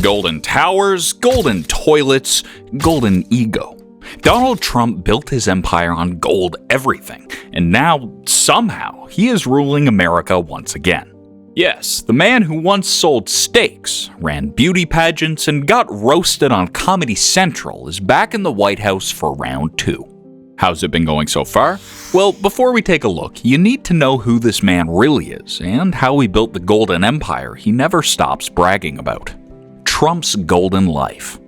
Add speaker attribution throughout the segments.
Speaker 1: Golden towers, golden toilets, golden ego. Donald Trump built his empire on gold everything, and now, somehow, he is ruling America once again. Yes, the man who once sold steaks, ran beauty pageants, and got roasted on Comedy Central is back in the White House for round 2. How's it been going so far? Well, before we take a look, you need to know who this man really is and how he built the golden empire he never stops bragging about. Trump's golden life.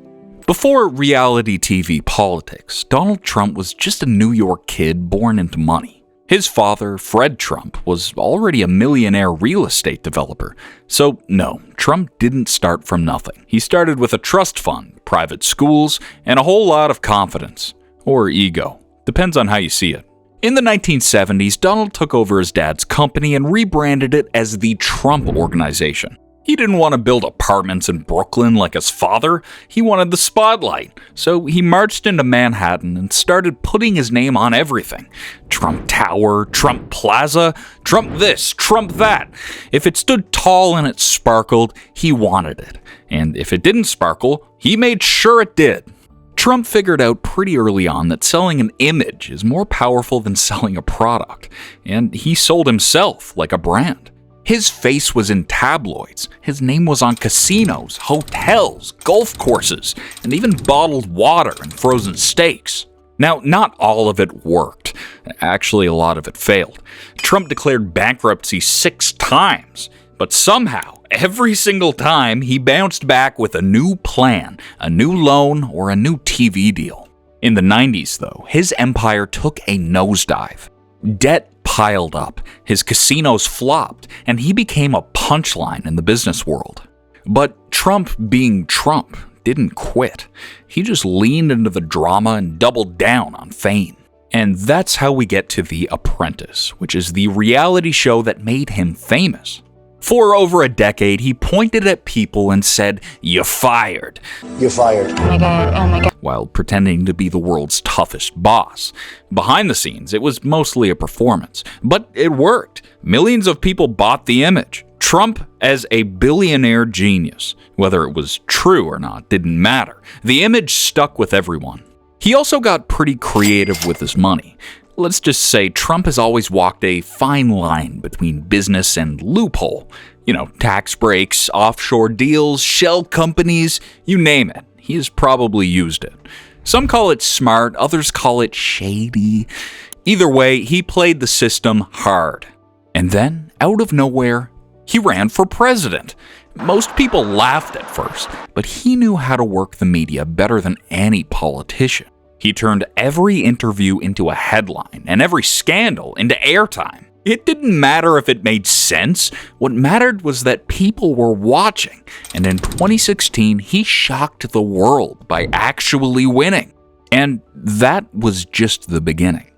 Speaker 1: Before reality TV politics, Donald Trump was just a New York kid born into money. His father, Fred Trump, was already a millionaire real estate developer. So no, Trump didn't start from nothing. He started with a trust fund, private schools, and a whole lot of confidence. Or ego. Depends on how you see it. In the 1970s, Donald took over his dad's company and rebranded it as the Trump Organization. He didn't want to build apartments in Brooklyn like his father. He wanted the spotlight. So he marched into Manhattan and started putting his name on everything. Trump Tower, Trump Plaza, Trump this, Trump that. If it stood tall and it sparkled, he wanted it. And if it didn't sparkle, he made sure it did. Trump figured out pretty early on that selling an image is more powerful than selling a product, and he sold himself like a brand. His face was in tabloids, his name was on casinos, hotels, golf courses, and even bottled water and frozen steaks. Now, not all of it worked. Actually, a lot of it failed. Trump declared bankruptcy 6 times, but somehow, every single time, he bounced back with a new plan, a new loan, or a new TV deal. In the 90s, though, his empire took a nosedive. Debt piled up, his casinos flopped, and he became a punchline in the business world. But Trump, being Trump, didn't quit. He just leaned into the drama and doubled down on fame. And that's how we get to The Apprentice, which is the reality show that made him famous. For over a decade, he pointed at people and said, "You're fired."
Speaker 2: You're fired.
Speaker 3: Oh my god.
Speaker 1: While pretending to be the world's toughest boss. Behind the scenes, it was mostly a performance. But it worked. Millions of people bought the image. Trump as a billionaire genius. Whether it was true or not didn't matter. The image stuck with everyone. He also got pretty creative with his money. Let's just say Trump has always walked a fine line between business and loophole. Tax breaks, offshore deals, shell companies, you name it. He has probably used it. Some call it smart, others call it shady. Either way, he played the system hard. And then, out of nowhere, he ran for president. Most people laughed at first, but he knew how to work the media better than any politician. He turned every interview into a headline and every scandal into airtime. It didn't matter if it made sense. What mattered was that people were watching. And in 2016, he shocked the world by actually winning. And that was just the beginning.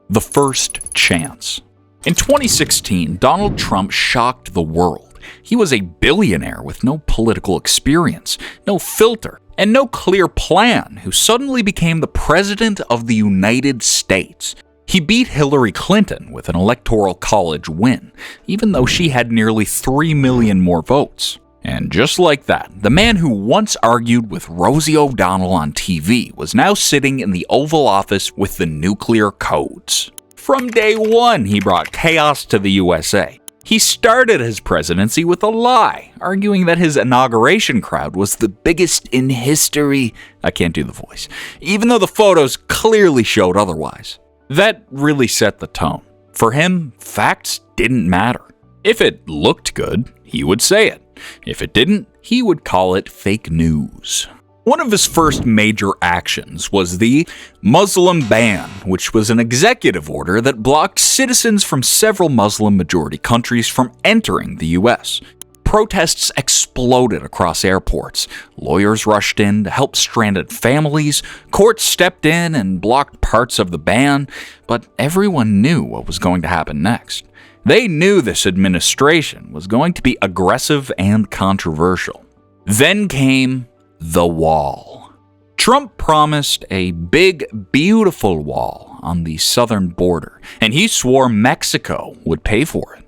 Speaker 1: The first chance. In 2016, Donald Trump shocked the world. He was a billionaire with no political experience, no filter, and no clear plan who suddenly became the president of the United States. He beat Hillary Clinton with an electoral college win, even though she had nearly 3 million more votes. And just like that, the man who once argued with Rosie O'Donnell on TV was now sitting in the Oval Office with the nuclear codes. From day one, he brought chaos to the USA. He started his presidency with a lie, arguing that his inauguration crowd was the biggest in history. I can't do the voice, even though the photos clearly showed otherwise. That really set the tone. For him, facts didn't matter. If it looked good, he would say it. If it didn't, he would call it fake news. One of his first major actions was the Muslim ban, which was an executive order that blocked citizens from several Muslim-majority countries from entering the US. Protests exploded across airports. Lawyers rushed in to help stranded families. Courts stepped in and blocked parts of the ban. But everyone knew what was going to happen next. They knew this administration was going to be aggressive and controversial. Then came the wall. Trump promised a big, beautiful wall on the southern border, and he swore Mexico would pay for it.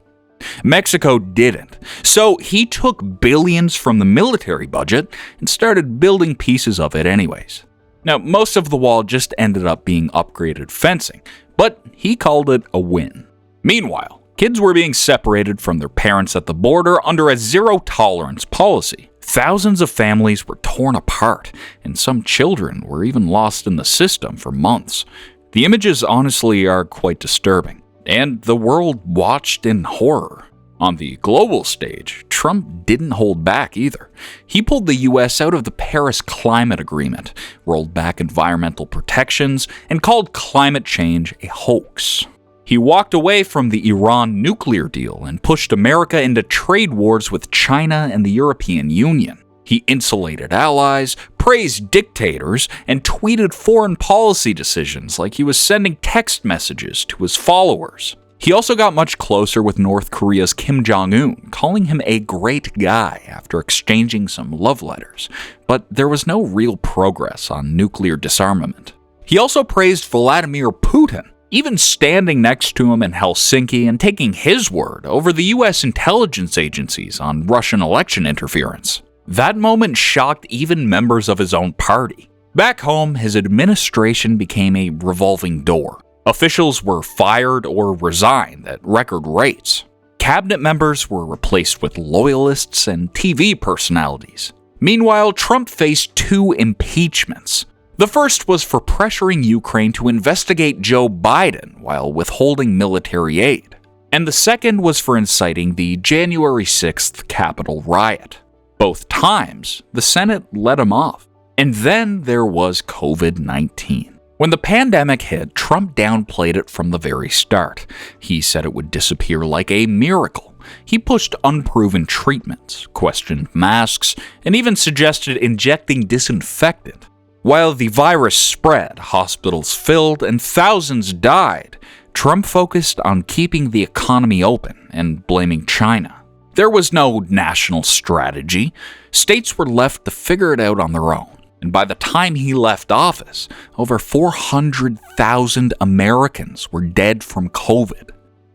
Speaker 1: Mexico didn't, so he took billions from the military budget and started building pieces of it anyways. Now, most of the wall just ended up being upgraded fencing, but he called it a win. Meanwhile, kids were being separated from their parents at the border under a zero-tolerance policy. Thousands of families were torn apart, and some children were even lost in the system for months. The images honestly are quite disturbing, and the world watched in horror. On the global stage, Trump didn't hold back either. He pulled the US out of the Paris Climate Agreement, rolled back environmental protections, and called climate change a hoax. He walked away from the Iran nuclear deal and pushed America into trade wars with China and the European Union. He insulated allies, praised dictators, and tweeted foreign policy decisions like he was sending text messages to his followers. He also got much closer with North Korea's Kim Jong-un, calling him a great guy after exchanging some love letters, but there was no real progress on nuclear disarmament. He also praised Vladimir Putin, even standing next to him in Helsinki and taking his word over the US intelligence agencies on Russian election interference. That moment shocked even members of his own party. Back home, his administration became a revolving door. Officials were fired or resigned at record rates. Cabinet members were replaced with loyalists and TV personalities. Meanwhile, Trump faced 2 impeachments. The first was for pressuring Ukraine to investigate Joe Biden while withholding military aid. And the second was for inciting the January 6th Capitol riot. Both times, the Senate let him off. And then there was COVID-19. When the pandemic hit, Trump downplayed it from the very start. He said it would disappear like a miracle. He pushed unproven treatments, questioned masks, and even suggested injecting disinfectant. While the virus spread, hospitals filled, and thousands died, Trump focused on keeping the economy open and blaming China. There was no national strategy. States were left to figure it out on their own. And by the time he left office, over 400,000 Americans were dead from COVID.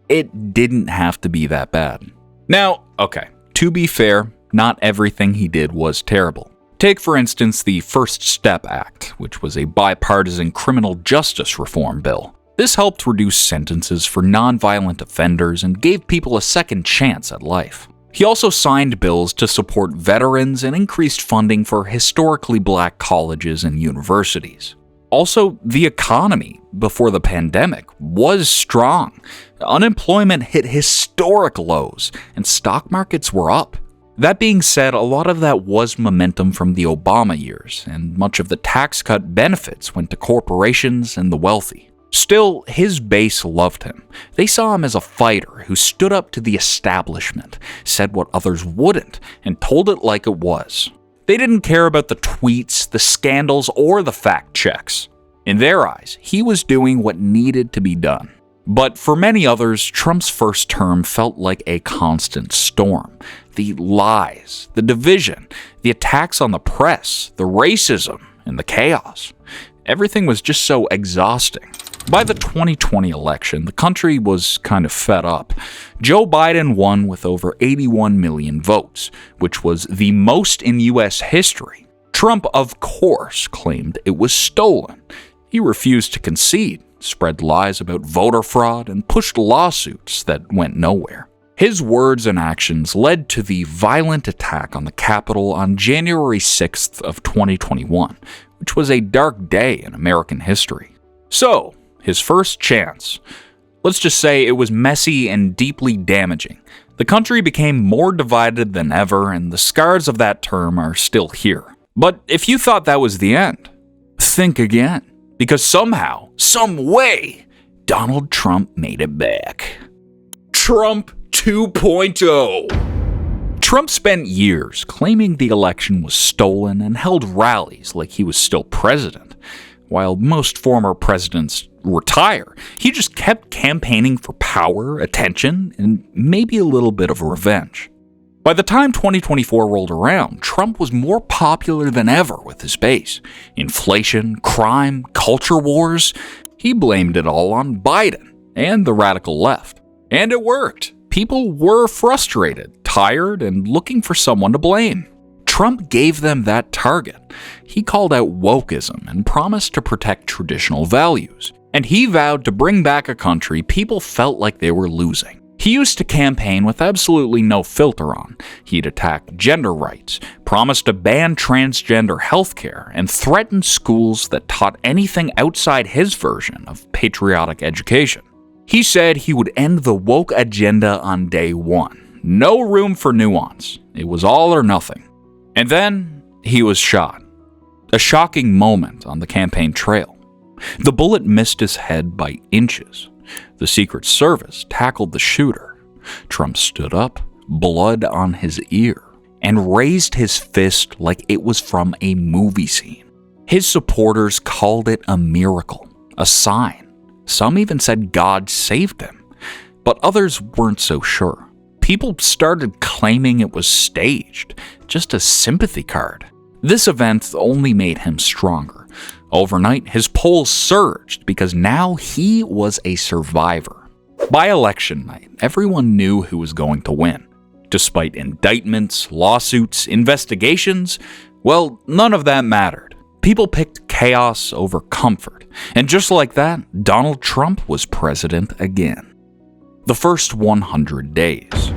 Speaker 1: It didn't have to be that bad. Now, okay, to be fair, not everything he did was terrible. Take, for instance, the First Step Act, which was a bipartisan criminal justice reform bill. This helped reduce sentences for nonviolent offenders and gave people a second chance at life. He also signed bills to support veterans and increased funding for historically black colleges and universities. Also, the economy before the pandemic was strong. Unemployment hit historic lows, and stock markets were up. That being said, a lot of that was momentum from the Obama years, and much of the tax cut benefits went to corporations and the wealthy. Still, his base loved him. They saw him as a fighter who stood up to the establishment, said what others wouldn't, and told it like it was. They didn't care about the tweets, the scandals, or the fact checks. In their eyes, he was doing what needed to be done. But for many others, Trump's first term felt like a constant storm. The lies, the division, the attacks on the press, the racism, and the chaos. Everything was just so exhausting. By the 2020 election, the country was kind of fed up. Joe Biden won with over 81 million votes, which was the most in U.S. history. Trump, of course, claimed it was stolen. He refused to concede, spread lies about voter fraud, and pushed lawsuits that went nowhere. His words and actions led to the violent attack on the Capitol on January 6th of 2021, which was a dark day in American history. So, his first chance. Let's just say it was messy and deeply damaging. The country became more divided than ever, and the scars of that term are still here. But if you thought that was the end, think again. Because somehow, some way, Donald Trump made it back. Trump 2.0. Trump spent years claiming the election was stolen and held rallies like he was still president. While most former presidents retire, he just kept campaigning for power, attention, and maybe a little bit of revenge. By the time 2024 rolled around, Trump was more popular than ever with his base. Inflation, crime, culture wars. He blamed it all on Biden and the radical left. And it worked. People were frustrated, tired, and looking for someone to blame. Trump gave them that target. He called out wokeism and promised to protect traditional values. And he vowed to bring back a country people felt like they were losing. He used to campaign with absolutely no filter on. He'd attack gender rights, promised to ban transgender healthcare, and threatened schools that taught anything outside his version of patriotic education. He said he would end the woke agenda on day one. No room for nuance. It was all or nothing. And then he was shot. A shocking moment on the campaign trail. The bullet missed his head by inches. The Secret Service tackled the shooter. Trump stood up, blood on his ear, and raised his fist like it was from a movie scene. His supporters called it a miracle, a sign. Some even said God saved him, but others weren't so sure. People started claiming it was staged, just a sympathy card. This event only made him stronger. Overnight, his polls surged because now he was a survivor. By election night, everyone knew who was going to win. Despite indictments, lawsuits, investigations, well, none of that mattered. People picked chaos over comfort, and just like that, Donald Trump was president again. The first 100 days.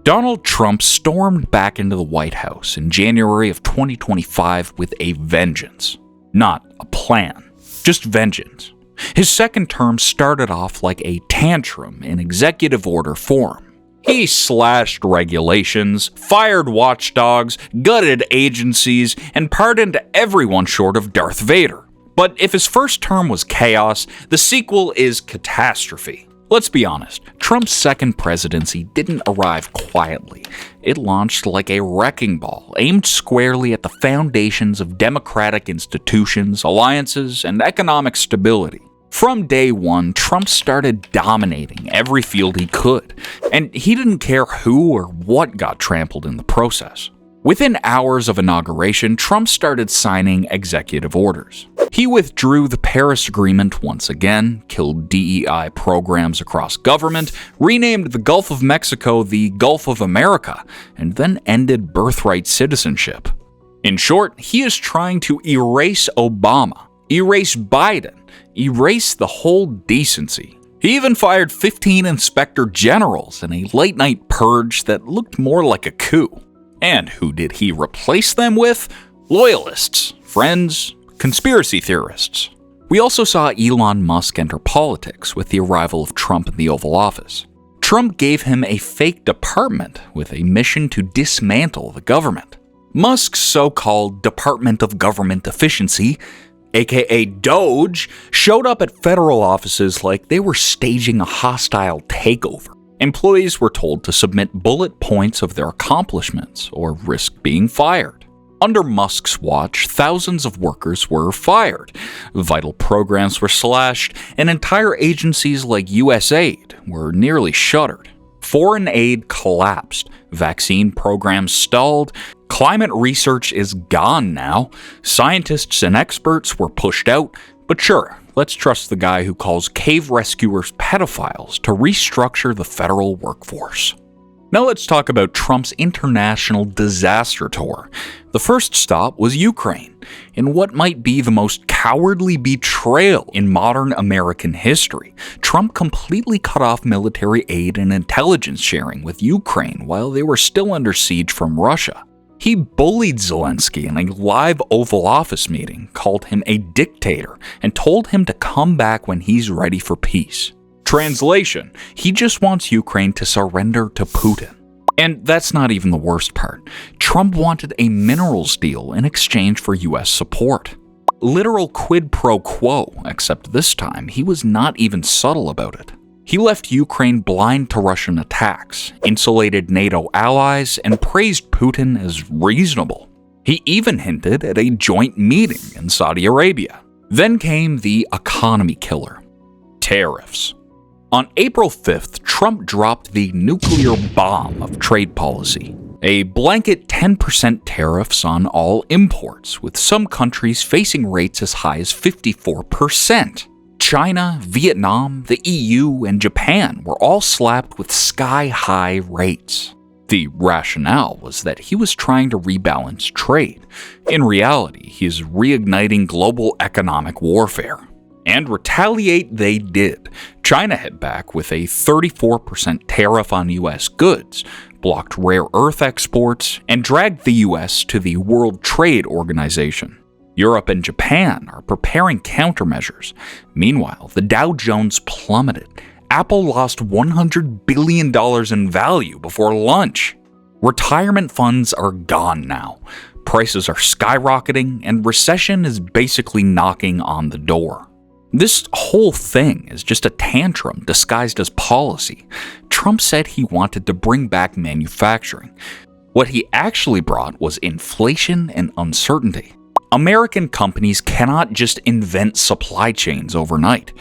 Speaker 1: Donald Trump stormed back into the White House in January of 2025 with a vengeance. Not a plan, just vengeance. His second term started off like a tantrum in executive order form. He slashed regulations, fired watchdogs, gutted agencies, and pardoned everyone short of Darth Vader. But if his first term was chaos, the sequel is catastrophe. Let's be honest, Trump's second presidency didn't arrive quietly. It launched like a wrecking ball, aimed squarely at the foundations of democratic institutions, alliances, and economic stability. From day one, Trump started dominating every field he could, and he didn't care who or what got trampled in the process. Within hours of inauguration, Trump started signing executive orders. He withdrew the Paris Agreement once again, killed DEI programs across government, renamed the Gulf of Mexico the Gulf of America, and then ended birthright citizenship. In short, he is trying to erase Obama, erase Biden, erase the whole decency. He even fired 15 inspector generals in a late-night purge that looked more like a coup. And who did he replace them with? Loyalists, friends, conspiracy theorists. We also saw Elon Musk enter politics with the arrival of Trump in the Oval Office. Trump gave him a fake department with a mission to dismantle the government. Musk's so-called Department of Government Efficiency, aka DOGE, showed up at federal offices like they were staging a hostile takeover. Employees were told to submit bullet points of their accomplishments or risk being fired. Under Musk's watch, thousands of workers were fired, vital programs were slashed, and entire agencies like USAID were nearly shuttered. Foreign aid collapsed, vaccine programs stalled, climate research is gone now, scientists and experts were pushed out, but sure, let's trust the guy who calls cave rescuers pedophiles to restructure the federal workforce. Now let's talk about Trump's international disaster tour. The first stop was Ukraine, in what might be the most cowardly betrayal in modern American history. Trump completely cut off military aid and intelligence sharing with Ukraine while they were still under siege from Russia. He bullied Zelensky in a live Oval Office meeting, called him a dictator, and told him to come back when he's ready for peace. Translation: he just wants Ukraine to surrender to Putin. And that's not even the worst part. Trump wanted a minerals deal in exchange for US support. Literal quid pro quo, except this time he was not even subtle about it. He left Ukraine blind to Russian attacks, insulated NATO allies, and praised Putin as reasonable. He even hinted at a joint meeting in Saudi Arabia. Then came the economy killer: tariffs. On April 5th, Trump dropped the nuclear bomb of trade policy. A blanket 10% tariffs on all imports, with some countries facing rates as high as 54%. China, Vietnam, the EU, and Japan were all slapped with sky-high rates. The rationale was that he was trying to rebalance trade. In reality, he is reigniting global economic warfare. And retaliate they did. China hit back with a 34% tariff on US goods, blocked rare earth exports, and dragged the US to the World Trade Organization. Europe and Japan are preparing countermeasures. Meanwhile, the Dow Jones plummeted. Apple lost $100 billion in value before lunch. Retirement funds are gone now. Prices are skyrocketing, and recession is basically knocking on the door. This whole thing is just a tantrum disguised as policy. Trump said he wanted to bring back manufacturing. What he actually brought was inflation and uncertainty. American companies cannot just invent supply chains overnight.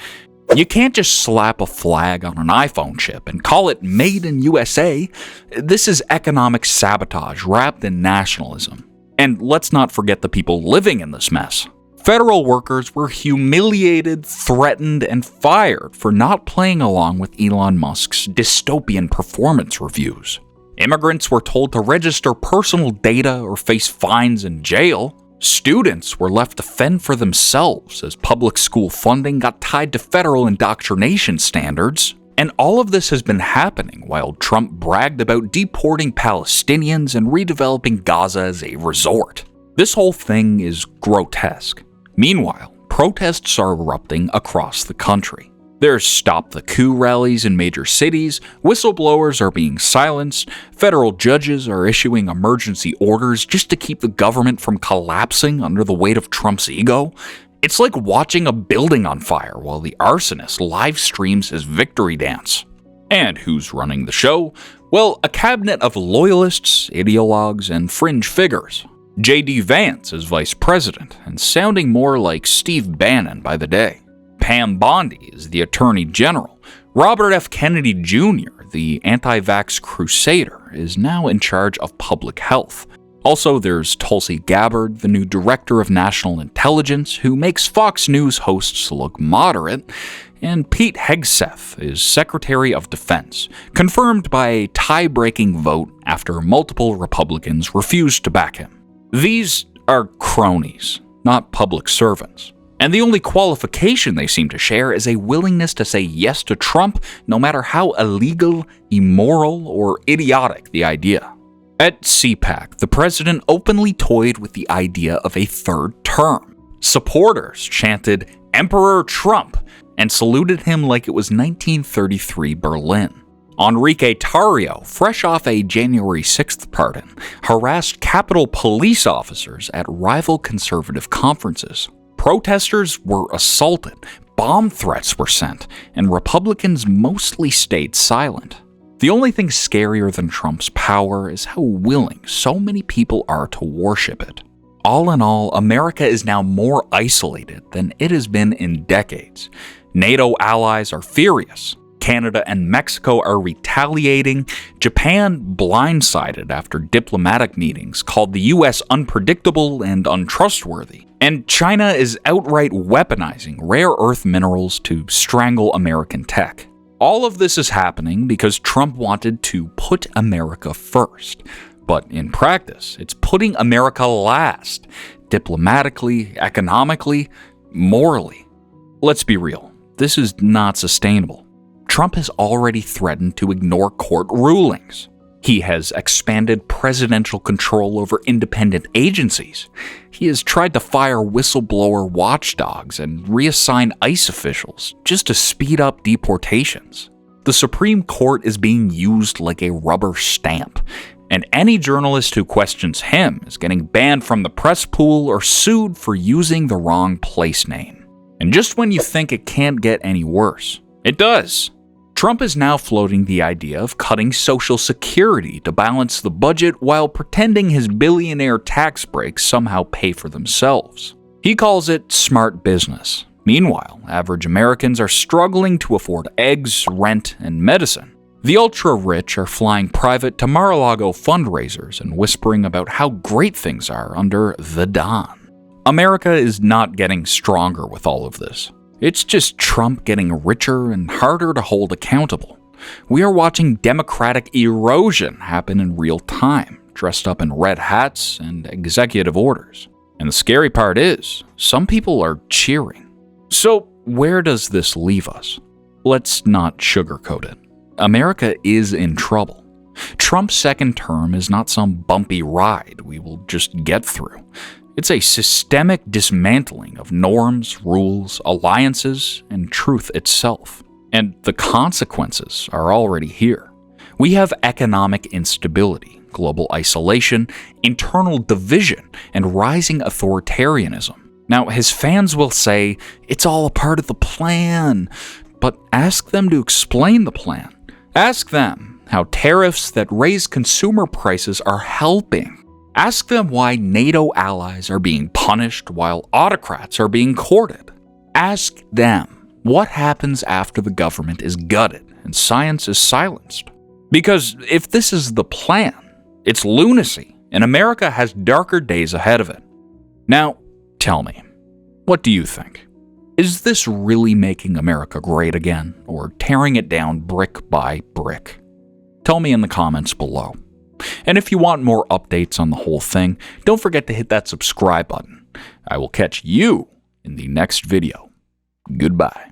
Speaker 1: You can't just slap a flag on an iPhone chip and call it Made in USA. This is economic sabotage wrapped in nationalism. And let's not forget the people living in this mess. Federal workers were humiliated, threatened, and fired for not playing along with Elon Musk's dystopian performance reviews. Immigrants were told to register personal data or face fines and jail. Students were left to fend for themselves as public school funding got tied to federal indoctrination standards. And all of this has been happening while Trump bragged about deporting Palestinians and redeveloping Gaza as a resort. This whole thing is grotesque. Meanwhile, protests are erupting across the country. There's Stop the Coup rallies in major cities, whistleblowers are being silenced, federal judges are issuing emergency orders just to keep the government from collapsing under the weight of Trump's ego. It's like watching a building on fire while the arsonist live streams his victory dance. And who's running the show? Well, a cabinet of loyalists, ideologues, and fringe figures. J.D. Vance is vice president, and sounding more like Steve Bannon by the day. Pam Bondi is the attorney general. Robert F. Kennedy Jr., the anti-vax crusader, is now in charge of public health. Also, there's Tulsi Gabbard, the new director of national intelligence, who makes Fox News hosts look moderate, and Pete Hegseth is Secretary of Defense, confirmed by a tie-breaking vote after multiple Republicans refused to back him. These are cronies, not public servants. And the only qualification they seem to share is a willingness to say yes to Trump, no matter how illegal, immoral, or idiotic the idea. At CPAC, the president openly toyed with the idea of a third term. Supporters chanted "Emperor Trump" and saluted him like it was 1933 Berlin. Enrique Tarrio, fresh off a January 6th pardon, harassed Capitol Police officers at rival conservative conferences. Protesters were assaulted, bomb threats were sent, and Republicans mostly stayed silent. The only thing scarier than Trump's power is how willing so many people are to worship it. All in all, America is now more isolated than it has been in decades. NATO allies are furious. Canada and Mexico are retaliating. Japan blindsided after diplomatic meetings called the US unpredictable and untrustworthy. And China is outright weaponizing rare earth minerals to strangle American tech. All of this is happening because Trump wanted to put America first. But in practice, it's putting America last, diplomatically, economically, morally. Let's be real, this is not sustainable. Trump has already threatened to ignore court rulings. He has expanded presidential control over independent agencies. He has tried to fire whistleblower watchdogs and reassign ICE officials just to speed up deportations. The Supreme Court is being used like a rubber stamp, and any journalist who questions him is getting banned from the press pool or sued for using the wrong place name. And just when you think it can't get any worse, it does. Trump is now floating the idea of cutting Social Security to balance the budget while pretending his billionaire tax breaks somehow pay for themselves. He calls it smart business. Meanwhile, average Americans are struggling to afford eggs, rent, and medicine. The ultra-rich are flying private to Mar-a-Lago fundraisers and whispering about how great things are under the Don. America is not getting stronger with all of this. It's just Trump getting richer and harder to hold accountable. We are watching democratic erosion happen in real time, dressed up in red hats and executive orders. And the scary part is, some people are cheering. So, where does this leave us? Let's not sugarcoat it. America is in trouble. Trump's second term is not some bumpy ride we will just get through. It's a systemic dismantling of norms, rules, alliances, and truth itself. And the consequences are already here. We have economic instability, global isolation, internal division, and rising authoritarianism. Now, his fans will say, it's all a part of the plan, but ask them to explain the plan. Ask them how tariffs that raise consumer prices are helping. Ask them why NATO allies are being punished while autocrats are being courted. Ask them what happens after the government is gutted and science is silenced. Because if this is the plan, it's lunacy, and America has darker days ahead of it. Now, tell me, what do you think? Is this really making America great again, or tearing it down brick by brick? Tell me in the comments below. And if you want more updates on the whole thing, don't forget to hit that subscribe button. I will catch you in the next video. Goodbye.